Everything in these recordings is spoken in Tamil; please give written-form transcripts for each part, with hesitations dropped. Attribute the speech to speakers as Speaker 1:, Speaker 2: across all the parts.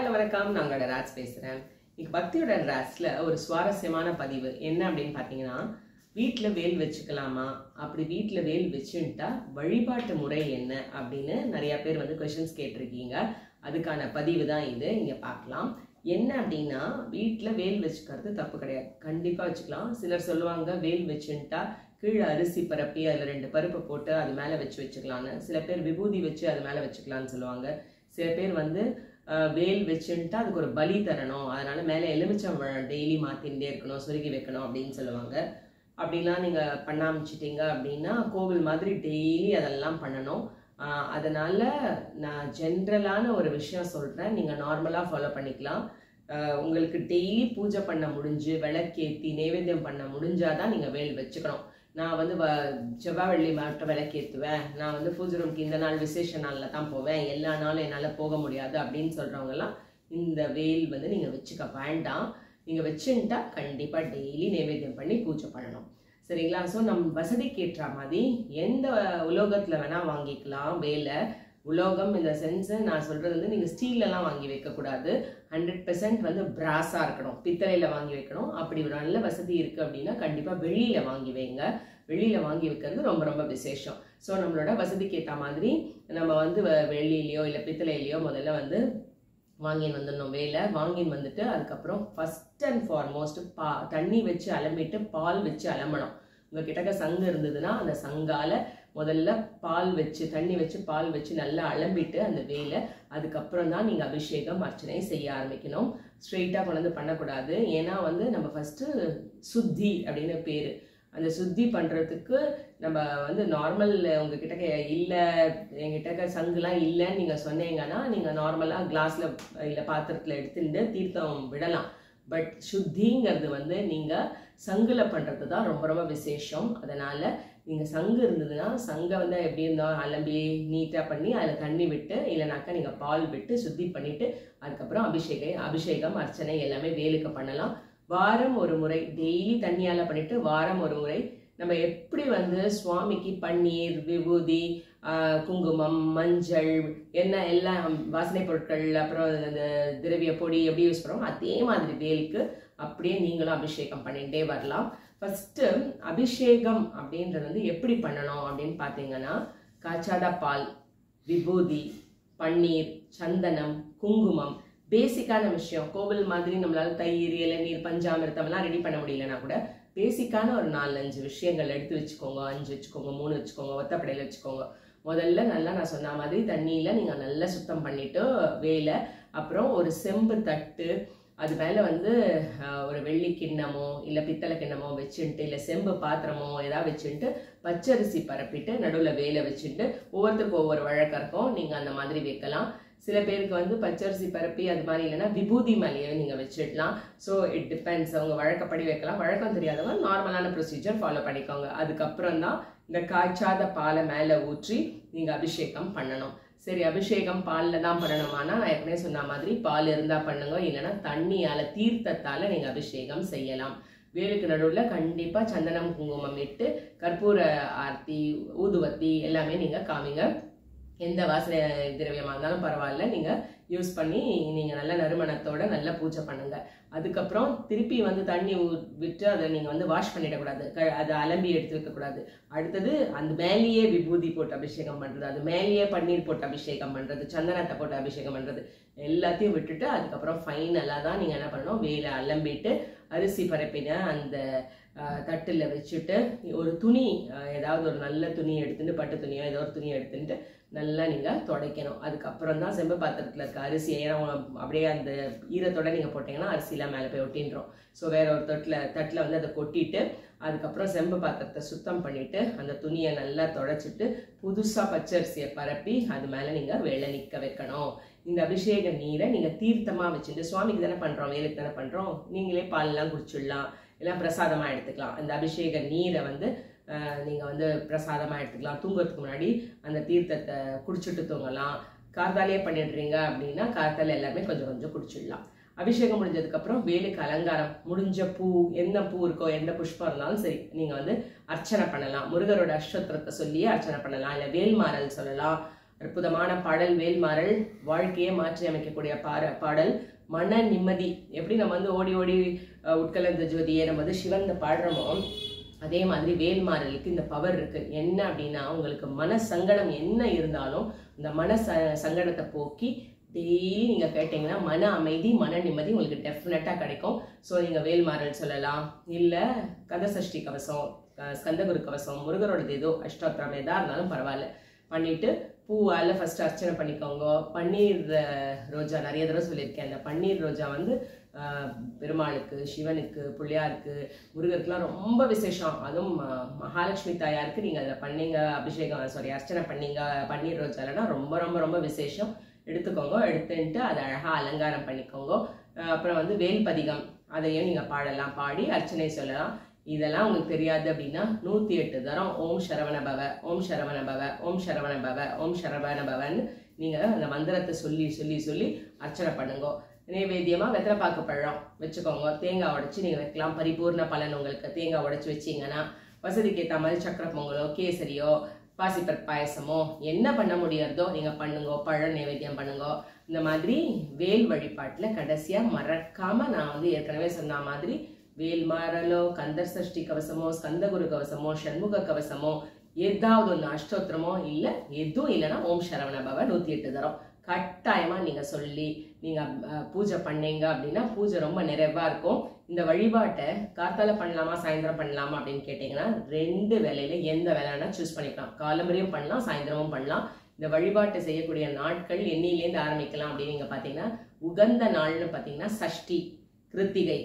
Speaker 1: ஹலோ வணக்கம், நான் உங்களோட ராஜ் பேசுகிறேன். இன்னைக்கு பக்தியோட ராஜ்ல ஒரு சுவாரஸ்யமான பதிவு என்ன அப்படின்னு பார்த்தீங்கன்னா, வீட்டில் வேல் வச்சுக்கலாமா, அப்படி வீட்டில் வேல் வச்சுட்டா வழிபாட்டு முறை என்ன அப்படின்னு நிறைய பேர் வந்து கொஷின்ஸ் கேட்டிருக்கீங்க. அதுக்கான பதிவு தான் இது. இங்கே பார்க்கலாம். என்ன அப்படின்னா, வீட்டில் வேல் வச்சுக்கிறது தப்பு கிடையாது, கண்டிப்பாக வச்சுக்கலாம். சிலர் சொல்லுவாங்க வேல் வச்சுட்டா கீழே அரிசி பரப்பி அதில் 2 பருப்பு போட்டு அது மேலே வச்சுக்கலான்னு. சில பேர் விபூதி வச்சு அது மேலே வச்சுக்கலான்னு சொல்லுவாங்க. சில பேர் வந்து வேல் வச்சுட்டா அதுக்கு ஒரு பலி தரணும், அதனால மேலே எலுமிச்சம்பழம் டெய்லி மாற்றிகிட்டே இருக்கணும், சொருகி வைக்கணும் அப்படின்னு சொல்லுவாங்க. அப்படிலாம் நீங்கள் பண்ண ஆரம்பிச்சிட்டிங்க அப்படின்னா கோவில் மாதிரி டெய்லி அதெல்லாம் பண்ணணும். அதனால நான் ஜென்ரலான ஒரு விஷயம் சொல்கிறேன், நீங்கள் நார்மலாக ஃபாலோ பண்ணிக்கலாம். உங்களுக்கு டெய்லி பூஜை பண்ண முடிஞ்சு விளக்கேற்றி நைவேத்தியம் பண்ண முடிஞ்சாதான் நீங்கள் வேல் வச்சுக்கணும். நான் வந்து செவ்வாய் வெள்ளி மட்டும் விளக்கேற்றுவேன், நான் வந்து பூஜை ரூமுக்கு இந்த நாள் விசேஷ நாளில் தான் போவேன், எல்லா நாளும் என்னால் போக முடியாது அப்படின்னு சொல்கிறவங்கலாம் இந்த வேல் வந்து நீங்கள் வச்சுக்க வேண்டாம். நீங்கள் வச்சுட்டா கண்டிப்பாக டெய்லி நைவேத்தியம் பண்ணி பூஜை பண்ணணும், சரிங்களா? ஸோ நம்ம வசதிக்கு ஏற்ற மாதிரி எந்த உலோகத்தில் வேணால் வாங்கிக்கலாம் வேலை. உலோகம் இந்த சென்ஸு நான் சொல்கிறது வந்து நீங்கள் ஸ்டீல்லலாம் வாங்கி வைக்கக்கூடாது, 100% வந்து பிராஸாக இருக்கணும், பித்தளையில் வாங்கி வைக்கணும். அப்படி ஒரு நல்ல வசதி இருக்குது அப்படின்னா கண்டிப்பாக வெள்ளியில் வாங்கி வைங்க. வெள்ளியில் வாங்கி வைக்கிறது ரொம்ப ரொம்ப விசேஷம். ஸோ நம்மளோட வசதிக்கு ஏற்ற மாதிரி நம்ம வந்து வெள்ளியிலையோ இல்லை பித்தளையிலையோ முதல்ல வந்து வாங்கின்னு வந்துடணும் வேலை. வாங்கின்னு வந்துட்டு அதுக்கப்புறம் ஃபஸ்ட் அண்ட் ஃபார்மோஸ்ட் தண்ணி வச்சு அலம்பிட்டு பால் வச்சு அலம்பணும். உங்கள் கிட்டக்க சங்கு இருந்ததுன்னா அந்த சங்கால் முதல்ல பால் வச்சு தண்ணி வச்சு பால் வச்சு நல்லா அலம்பிட்டு அந்த வேலை, அதுக்கப்புறம் தான் நீங்கள் அபிஷேகம் அர்ச்சனை செய்ய ஆரம்பிக்கணும். ஸ்ட்ரெயிட்டாக கொண்டு வந்து பண்ணக்கூடாது. ஏன்னா வந்து நம்ம ஃபஸ்ட்டு சுத்தி அப்படின்னு பேர். அந்த சுத்தி பண்ணுறதுக்கு நம்ம வந்து நார்மல் உங்ககிட்ட இல்லை, எங்கிட்ட சங்குலாம் இல்லைன்னு நீங்கள் சொன்னீங்கன்னா நீங்கள் நார்மலாக கிளாஸில் இல்லை பாத்திரத்தில் எடுத்துட்டு தீர்த்தம் விடலாம். பட் சுத்திங்கிறது வந்து நீங்கள் சங்கில் பண்ணுறது தான் ரொம்ப ரொம்ப விசேஷம். அதனால் நீங்கள் சங்கு இருந்ததுன்னா சங்கை வந்து எப்படி இருந்தால் அலம்பி நீட்டாக பண்ணி அதில் தண்ணி விட்டு இல்லைனாக்கா நீங்கள் பால் விட்டு சுத்தி பண்ணிவிட்டு அதுக்கப்புறம் அபிஷேகம் அர்ச்சனை எல்லாமே வேலுக்கு பண்ணலாம். வாரம் ஒரு முறை டெய்லி தண்ணியால் பண்ணிவிட்டு வாரம் ஒரு முறை நம்ம எப்படி வந்து சுவாமிக்கு பன்னீர் விபூதி குங்குமம் மஞ்சள் எண்ணெய் எல்லாம் வாசனை பொருட்கள் அப்புறம் அந்த திரவிய பொடி எப்படி யூஸ் பண்ணுறோம் அதே மாதிரி வேலுக்கு அப்படியே நீங்களும் அபிஷேகம் பண்ணிகிட்டே வரலாம். ஃபஸ்ட்டு அபிஷேகம் அப்படின்றது வந்து எப்படி பண்ணணும் அப்படின்னு பார்த்தீங்கன்னா, காய்ச்சாத பால், விபூதி, பன்னீர், சந்தனம், குங்குமம், பேசிக்கான விஷயம். கோவில் மாதிரி நம்மளால தயிர் இளநீர் பஞ்சாமிர்தம்லாம் ரெடி பண்ண முடியலன்னா கூட பேசிக்கான ஒரு 4-5 விஷயங்கள் எடுத்து வச்சுக்கோங்க. 5 வச்சுக்கோங்க, 3 வச்சுக்கோங்க, ஒத்தப்படையில் வச்சுக்கோங்க. முதல்ல நல்லா நான் சொன்ன மாதிரி தண்ணியில் நீங்கள் நல்லா சுத்தம் பண்ணிவிட்டு வேலை, அப்புறம் ஒரு செம்பு தட்டு, அது மேலே வந்து ஒரு வெள்ளி கிண்ணமோ இல்லை பித்தளை கிண்ணமோ வச்சுட்டு இல்லை செம்பு பாத்திரமோ ஏதாவது வச்சுட்டு பச்சரிசி பரப்பிட்டு நடுவில் வேலை வச்சுட்டு ஒவ்வொருத்தருக்கும் ஒவ்வொரு வழக்கம் இருக்கும், நீங்கள் அந்த மாதிரி வைக்கலாம். சில பேருக்கு வந்து பச்சரிசி பரப்பி அது மாதிரி இல்லைன்னா விபூதி மேலேயே நீங்கள் வச்சிடலாம். ஸோ இட் டிபெண்ட்ஸ், அவங்க வழக்கப்படி வைக்கலாம். வழக்கம் தெரியாதவங்க நார்மலான ப்ரொசீஜர் ஃபாலோ பண்ணிக்கோங்க. அதுக்கப்புறம் தான் இந்த காய்ச்சாத பாலை மேலே ஊற்றி நீங்கள் அபிஷேகம் பண்ணணும். சரி, அபிஷேகம் பாலில் தான் பண்ணணுமானா நான் ஏற்கனவே சொன்ன மாதிரி பால் இருந்தால் பண்ணுங்க, இல்லைன்னா தண்ணியால் தீர்த்தத்தால் நீங்கள் அபிஷேகம் செய்யலாம். வேலுக்கு நடுவில் கண்டிப்பாக சந்தனம் குங்குமம் இட்டு கற்பூர ஆர்த்தி ஊதுவத்தி எல்லாமே நீங்கள் காமிங்க. எந்த வாசனை திரவியமாக இருந்தாலும் பரவாயில்ல, நீங்கள் யூஸ் பண்ணி நீங்கள் நல்ல நறுமணத்தோட நல்லா பூஜை பண்ணுங்க. அதுக்கப்புறம் திருப்பி வந்து தண்ணி விட்டு அதை நீங்கள் வந்து வாஷ் பண்ணிடக்கூடாது, அதை அலம்பி எடுத்து வைக்கக்கூடாது. அடுத்தது அந்த மேலேயே விபூதி போட்டு அபிஷேகம் பண்ணுறது, அது மேலேயே பன்னீர் போட்டு அபிஷேகம் பண்ணுறது, சந்தனத்தை போட்டு அபிஷேகம் பண்ணுறது எல்லாத்தையும் விட்டுட்டு அதுக்கப்புறம் ஃபைனலாக தான் நீங்கள் என்ன பண்ணணும், வேலை அலம்பிட்டு அரிசி பரப்பின அந்த தட்டில் வச்சுட்டு ஒரு துணி, ஏதாவது ஒரு நல்ல துணி எடுத்துட்டு பட்டு துணியோ ஏதோ ஒரு துணியை எடுத்துட்டு நல்லா நீங்கள் துடைக்கணும். அதுக்கப்புறம் தான் செம்பு பாத்திரத்தில் இருக்க அரிசியை, ஏன்னா அப்படியே அந்த ஈரத்தோட நீங்கள் போட்டிங்கன்னா அரிசிலாம் மேலே போய் ஒட்டின்றோம். ஸோ வேற ஒரு தட்டில் வந்து அதை கொட்டிட்டு அதுக்கப்புறம் செம்பு பாத்திரத்தை சுத்தம் பண்ணிவிட்டு அந்த துணியை நல்லா துடைச்சிட்டு புதுசாக பச்சரிசியை பரப்பி அது மேலே நீங்கள் வேலை நிற்க வைக்கணும். இந்த அபிஷேக நீரை நீங்கள் தீர்த்தமாக வச்சுட்டு, சுவாமிக்கு தானே பண்ணுறோம், வேலுக்கு தானே பண்ணுறோம், நீங்களே பாலெலாம் குடிச்சிடலாம், இல்லை பிரசாதமாக எடுத்துக்கலாம். அந்த அபிஷேக நீரை வந்து நீங்கள் வந்து பிரசாதமாக எடுத்துக்கலாம். தூங்குறதுக்கு முன்னாடி அந்த தீர்த்தத்தை குடிச்சிட்டு தூங்கலாம். கார்த்தாலேயே பண்ணிடுறீங்க அப்படின்னா கார்த்தால எல்லாமே கொஞ்சம் கொஞ்சம் குடிச்சிடலாம். அபிஷேகம் முடிஞ்சதுக்கப்புறம் வேலுக்கு அலங்காரம் முடிஞ்ச பூ, எந்த பூ இருக்கோ எந்த புஷ்பம் இருந்தாலும் சரி நீங்கள் வந்து அர்ச்சனை பண்ணலாம். முருகரோட அஷ்டோத்திரத்தை சொல்லியே அர்ச்சனை பண்ணலாம், இல்லை வேல்மாறல் சொல்லலாம், அற்புதமான பாடல் வேல்மாறல், வாழ்க்கையை மாற்றி அமைக்கக்கூடிய பாடல். மன நிம்மதி, எப்படி நம்ம வந்து ஓடி ஓடி உட்கலந்த ஜோதியை நம்ம வந்து சிவன் பாடுறோமோ அதே மாதிரி வேல்மாறலுக்கு இந்த பவர் இருக்கு. என்ன அப்படின்னா, உங்களுக்கு மன சங்கடம் என்ன இருந்தாலும் இந்த மன சங்கடத்தை போக்கி டெய்லி நீங்க கேட்டீங்கன்னா மன அமைதி, மன நிம்மதி உங்களுக்கு டெஃபினட்டா கிடைக்கும். ஸோ நீங்க வேல்மாறல் சொல்லலாம், இல்ல கந்தசஷ்டி கவசம், ஸ்கந்தகுரு கவசம், முருகரோடது ஏதோ அஷ்டோத்திரம் எதா இருந்தாலும் பரவாயில்ல பண்ணிட்டு பூவால ஃபர்ஸ்ட் அர்ச்சனை பண்ணிக்கோங்க. பன்னீர் ரோஜா நிறைய தடவை சொல்லியிருக்கேன். அந்த பன்னீர் ரோஜா வந்து பெருமாளுக்கு, சிவனுக்கு, பிள்ளையாருக்கு, முருகருக்குலாம் ரொம்ப விசேஷம். அதுவும் மகாலட்சுமி தாயாருக்கு நீங்க அதை பண்ணீங்க, அபிஷேகம் அர்ச்சனை பண்ணீங்க பன்னீர் ரோஜாலன்னா ரொம்ப ரொம்ப ரொம்ப விசேஷம். எடுத்துக்கோங்க, எடுத்துட்டு அதை அழகா அலங்காரம் பண்ணிக்கோங்க. அப்புறம் வந்து வேல்பதிகம் அதையும் நீங்க பாடலாம், பாடி அர்ச்சனை சொல்லலாம். இதெல்லாம் உங்களுக்கு தெரியாது அப்படின்னா 108 தரம் ஓம் சரவண பவ, ஓம் சரவண பவ, ஓம் சரவண பவ, ஓம் சரவண பவன்னு நீங்க அந்த மந்திரத்தை சொல்லி சொல்லி சொல்லி அர்ச்சனை பண்ணுங்க. நைவேத்தியமா வெத்தலை பாக்கு பழம் வச்சுக்கோங்க. தேங்காய் உடைச்சு நீங்க வைக்கலாம், பரிபூர்ண பலன் உங்களுக்கு. தேங்காய் உடைச்சு வச்சீங்கன்னா வசதிக்கு ஏற்ற மாதிரி சக்கரை பொங்கலோ, கேசரியோ, பாசிப்பருப்பு பாயசமோ என்ன பண்ண முடியாதோ நீங்க பண்ணுங்க. பழம் நைவேத்தியம் பண்ணுங்க. இந்த மாதிரி வேல் வழிபாட்டுல கடைசியா மறக்காம நான் வந்து ஏற்கனவே சொன்ன மாதிரி வேல்மாறலோ, கந்தர் சஷ்டி கவசமோ, ஸ்கந்தகுரு கவசமோ, சண்முக கவசமோ, ஏதாவது ஒன்று அஷ்டோத்திரமோ இல்ல எதுவும் இல்லைன்னா ஓம் சரவண பவ 108 தரம் கட்டாயமா நீங்க சொல்லி நீங்க பூஜை பண்ணீங்க அப்படின்னா பூஜை ரொம்ப நிறைவா இருக்கும். இந்த வழிபாட்டை காத்தால பண்ணலாமா சாயந்தரம் பண்ணலாமா அப்படின்னு கேட்டீங்கன்னா 2 வேலையில எந்த வேலைன்னா சூஸ் பண்ணிக்கலாம். காலம்பரையும் பண்ணலாம், சாயந்தரமும் பண்ணலாம். இந்த வழிபாட்டை செய்யக்கூடிய நாட்கள் என்னையிலேருந்து ஆரம்பிக்கலாம் அப்படின்னு நீங்க பாத்தீங்கன்னா, உகந்த நாள்னு பாத்தீங்கன்னா சஷ்டி, கிருத்திகை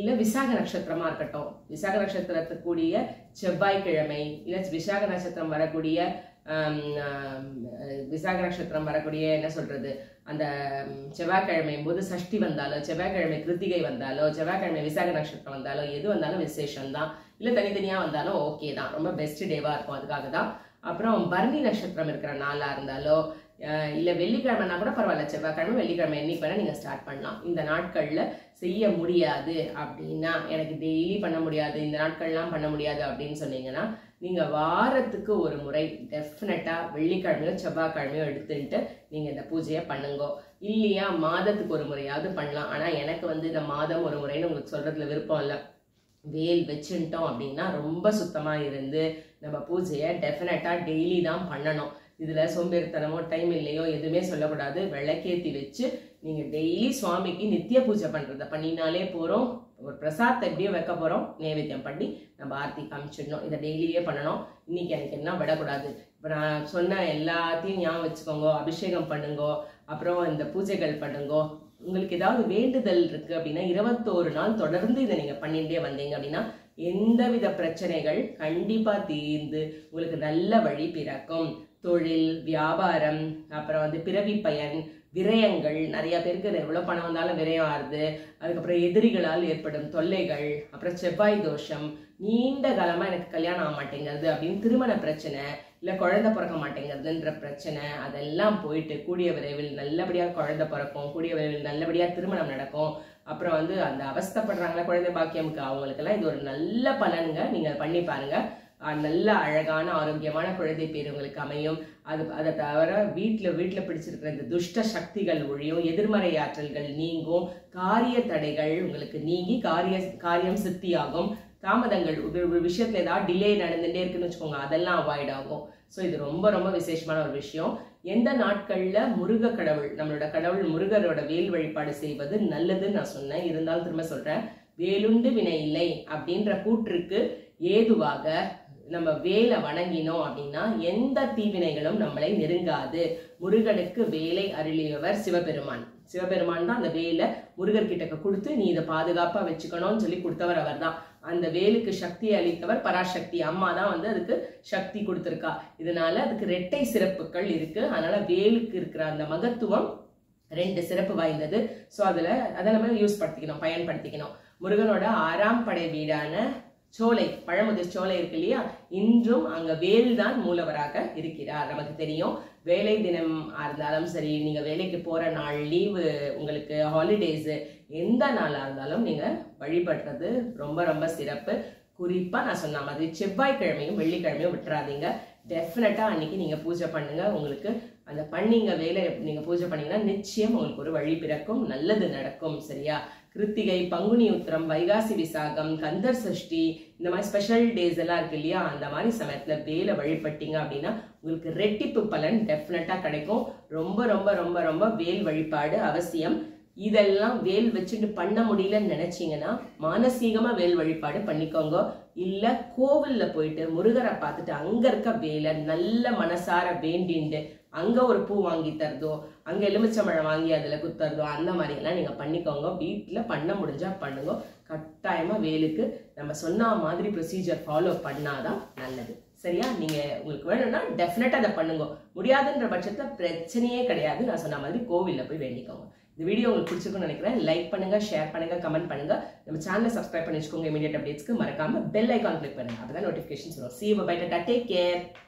Speaker 1: இல்ல விசாக நட்சத்திரமா இருக்கட்டும். விசாக நட்சத்திரத்துக்குரிய செவ்வாய்க்கிழமை இல்ல விசாக நட்சத்திரம் வரக்கூடிய விசாக நட்சத்திரம் வரக்கூடிய என்ன சொல்றது அந்த செவ்வாய்க்கிழமை போது சஷ்டி வந்தாலோ, செவ்வாய்க்கிழமை கிருத்திகை வந்தாலோ, செவ்வாய்க்கிழமை விசாக நட்சத்திரம் வந்தாலோ எது வந்தாலும் விசேஷம் தான். இல்ல தனித்தனியா வந்தாலும் ஓகே தான், ரொம்ப பெஸ்ட் டேவா இருக்கும். அதுக்காக தான். அப்புறம் பரணி நட்சத்திரம் இருக்கிற நாளா இருந்தாலோ இல்ல வெள்ளிக்கிழமைனா கூட பரவாயில்ல, செவ்வாய்க்கிழமை வெள்ளிக்கிழமை என்னைக்கு வேணா நீங்க ஸ்டார்ட் பண்ணலாம். இந்த நாட்கள்ல செய்ய முடியாது அப்படின்னா, எனக்கு டெய்லி பண்ண முடியாது, இந்த நாட்கள்லாம் பண்ண முடியாது அப்படின்னு சொன்னீங்கன்னா, நீங்க வாரத்துக்கு ஒரு முறை டெஃபினட்டா வெள்ளிக்கிழமையோ செவ்வாய்க்கிழமையோ எடுத்துட்டு நீங்க இந்த பூஜையை பண்ணுங்க. இல்லையா மாதத்துக்கு ஒரு முறையாவது பண்ணலாம். ஆனா எனக்கு வந்து இந்த மாதம் ஒரு முறைன்னு உங்களுக்கு சொல்றதுல விருப்பம் இல்லை. வேல் வச்சுட்டோம் அப்படின்னா ரொம்ப சுத்தமா இருந்து நம்ம பூஜையை டெஃபினட்டா டெய்லி தான் பண்ணணும். இதுல சோம்பேறித்தனமோ டைம் இல்லையோ எதுவுமே சொல்லக்கூடாது. விளக்கேத்தி வச்சு நீங்க டெய்லி சுவாமிக்கு நித்திய பூஜை பண்றத பண்ணினாலே போறோம். ஒரு பிரசாதத்தை எப்படியோ வைக்க போறோம், நைவேத்தியம் பண்ணி நம்ம ஆர்த்தி காமிச்சிடணும். இதை டெய்லியே பண்ணணும். இன்னைக்கு எனக்கு என்ன விடக்கூடாது. இப்ப நான் சொன்ன எல்லாத்தையும் ஞாபகம் வச்சுக்கோங்க. அபிஷேகம் பண்ணுங்க, அப்புறம் இந்த பூஜைகள் பண்ணுங்க. உங்களுக்கு ஏதாவது வேண்டுதல் இருக்கு அப்படின்னா 21 நாள் தொடர்ந்து இதை நீங்க பண்ணிட்டே வந்தீங்க அப்படின்னா எந்தவித பிரச்சனைகள் கண்டிப்பா தீர்ந்து உங்களுக்கு நல்ல வழி பிறக்கும். தொழில், வியாபாரம், அப்புறம் வந்து பிறவி பயன், விரயங்கள், நிறைய பேருக்கு எவ்வளவு பணம் வந்தாலும் விரயம் ஆறுது. அதுக்கப்புறம் எதிரிகளால் ஏற்படும் தொல்லைகள், அப்புறம் செவ்வாய் தோஷம், நீண்ட காலமா எனக்கு கல்யாணம் ஆக மாட்டேங்கிறது அப்படின்னு திருமண பிரச்சனை, இல்ல குழந்தை பிறக்க மாட்டேங்கிறதுன்ற பிரச்சனை, அதெல்லாம் போயிட்டு கூடிய விரைவில் நல்லபடியா குழந்தை பிறக்கும், கூடிய விரைவில் நல்லபடியா திருமணம் நடக்கும். அப்புறம் வந்து அந்த அவஸ்தைப்படுறாங்களா குழந்தை பாக்கியம்க்கு, அவங்களுக்கெல்லாம் இது ஒரு நல்ல பலனுங்க. நீங்க பண்ணி பாருங்க. நல்ல அழகான ஆரோக்கியமான குழந்தை பேர் உங்களுக்கு அமையும். அதை தவிர வீட்டுல பிடிச்சிருக்கிற இந்த துஷ்ட சக்திகள் ஒழியும், எதிர்மறை ஆற்றல்கள் நீங்கும், காரிய தடைகள் உங்களுக்கு நீங்கி காரியம் சித்தியாகும். தாமதங்கள் ஒரு விஷயத்துல ஏதாவது டிலே நடந்துட்டே இருக்குன்னு வச்சுக்கோங்க, அதெல்லாம் அவாய்ட் ஆகும். ஸோ இது ரொம்ப ரொம்ப விசேஷமான ஒரு விஷயம். எந்த நாட்கள்ல முருக கடவுள், நம்மளோட கடவுள் முருகரோட வேல் வழிபாடு செய்வது நல்லதுன்னு நான் சொன்னேன். இருந்தாலும் திரும்ப சொல்றேன், வேலுண்டு வினை இல்லை அப்படின்ற கூற்றுக்கு ஏதுவாக நம்ம வேலை வணங்கினோம் அப்படின்னா எந்த தீவினைகளும் நம்மளை நெருங்காது. முருகனுக்கு வேலை அருளியவர் சிவபெருமான். சிவபெருமான் தான் அந்த வேலை முருகர்கிட்ட கொடுத்து நீ இதை பாதுகாப்பா வச்சுக்கணும்னு சொல்லி கொடுத்தவர் அவர் தான். அந்த வேலுக்கு சக்தி அளித்தவர் பராசக்தி அம்மா தான் வந்து அதுக்கு சக்தி கொடுத்திருக்கா. இதனால அதுக்கு 2 சிறப்புகள் இருக்கு. அதனால வேலுக்கு இருக்கிற அந்த மகத்துவம் 2 சிறப்பு வாய்ந்தது. ஸோ அதை நம்ம யூஸ் படுத்திக்கணும், பயன்படுத்திக்கணும். முருகனோட 6ஆம் படை வீடான சோலை, பழமுதிர் சோலை இருக்கு இல்லையா, இன்றும் அங்க வேல் தான் மூலவராக இருக்கிறார். நமக்கு தெரியும். வேலை தினம் இருந்தாலும் சரி, நீங்க வேலைக்கு போற நாள், லீவு, உங்களுக்கு ஹாலிடேஸ், எந்த நாளா இருந்தாலும் நீங்க வழிபடுறது ரொம்ப ரொம்ப சிறப்பு. குறிப்பா நான் சொன்ன மாதிரி செவ்வாய்க்கிழமையும் வெள்ளிக்கிழமையும் விட்டுறாதீங்க. டெஃபினட்டா அன்னைக்கு நீங்க பூஜை பண்ணுங்க. உங்களுக்கு அந்த பண்ணீங்க வேலை நீங்க பூஜை பண்ணீங்கன்னா நிச்சயம் உங்களுக்கு ஒரு வழி பிறக்கும், நல்லது நடக்கும். சரியா? கிருத்திகை, பங்குனி உத்திரம், வைகாசி விசாகம், கந்தர் சஷ்டி, இந்த மாதிரி ஸ்பெஷல் டேஸ் எல்லாம் இருக்கு இல்லையா, அந்த மாதிரி சமயத்துல வேலை வழிபட்டீங்க அப்படின்னா உங்களுக்கு ரெட்டிப்பு பலன் டெஃபினட்டா கிடைக்கும். ரொம்ப ரொம்ப ரொம்ப ரொம்ப வேல் வழிபாடு அவசியம். இதெல்லாம் வேல் வச்சுட்டு பண்ண முடியலன்னு நினைச்சீங்கன்னா மானசீகமா வேல் வழிபாடு பண்ணிக்கோங்க. இல்ல கோவில்ல போயிட்டு முருகரை பார்த்துட்டு அங்க இருக்க வேலை நல்ல மனசார வேண்டிண்டு அங்க ஒரு பூ வாங்கி தரதோ, அங்க எலுமிச்சம்பழம் வாங்கி அதுல குத்துறதோ, அந்த மாதிரி எல்லாம் நீங்க பண்ணிக்கோங்க. வீட்டுல பண்ண முடிஞ்சா பண்ணுங்க. கட்டாயமா வேலுக்கு நம்ம சொன்ன மாதிரி ப்ரொசீஜர் ஃபாலோ பண்ணாதான் நல்லது. சரியா? நீங்க உங்களுக்கு வேணும்னா டெஃபினட்டா அதை பண்ணுங்க. முடியாதுன்ற பட்சத்துல பிரச்சனையே கிடையாது. நான் சொன்ன மாதிரி கோவில்ல போய் வேண்டிக்கோங்க. இந்த வீடியோ உங்களுக்கு பிடிச்சிருக்கும்னு நினைக்கிறேன். லைக் பண்ணுங்க, ஷேர் பண்ணுங்க, கமெண்ட் பண்ணுங்க. நம்ம சேனலை சப்ஸ்கிரைப் பண்ணி வச்சுக்கோங்க. இமீடியட் அப்டேட்ஸ்க்கு மறக்காம பெல் ஐகான் கிளிக் பண்ணுங்க. அப்பதான் நோட்டிபிகேஷன்ஸ் வரும். See you, bye, tata, take care.